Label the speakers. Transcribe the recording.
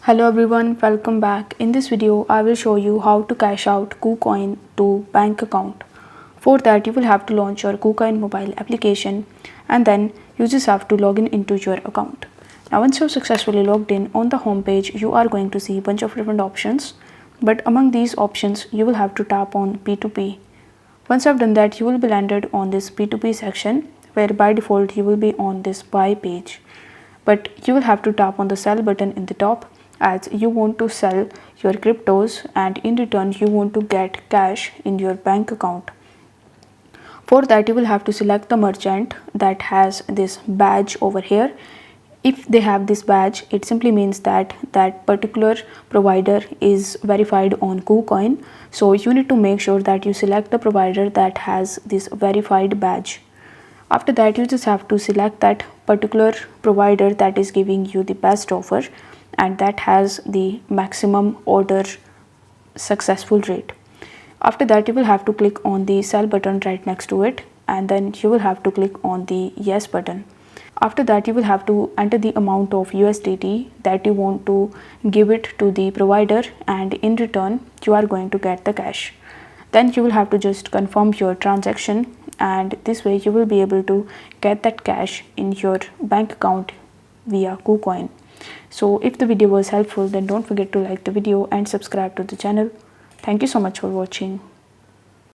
Speaker 1: Hello everyone, welcome back. In this video, I will show you how to cash out Kucoin to bank account. For that, you will have to launch your Kucoin mobile application and then you just have to log in into your account. Now, once you're successfully logged in on the home page, you are going to see a bunch of different options. But among these options, you will have to tap on P2P. Once I've done that, you will be landed on this P2P section where by default you will be on this buy page. But you will have to tap on the sell button in the top as you want to sell your cryptos and in return you want to get cash in your bank account. For that, you will have to select the merchant that has this badge over here. If they have this badge, it simply means that that particular provider is verified on Kucoin. So you need to make sure that you select the provider that has this verified badge. After that, you just have to select that particular provider that is giving you the best offer and that has the maximum order successful rate. After that, you will have to click on the sell button right next to it and then you will have to click on the yes button. After that, you will have to enter the amount of USDT that you want to give it to the provider and in return you are going to get the cash. Then you will have to just confirm your transaction and this way you will be able to get that cash in your bank account via Kucoin. So if the video was helpful, then don't forget to like the video and subscribe to the channel. Thank you so much for watching.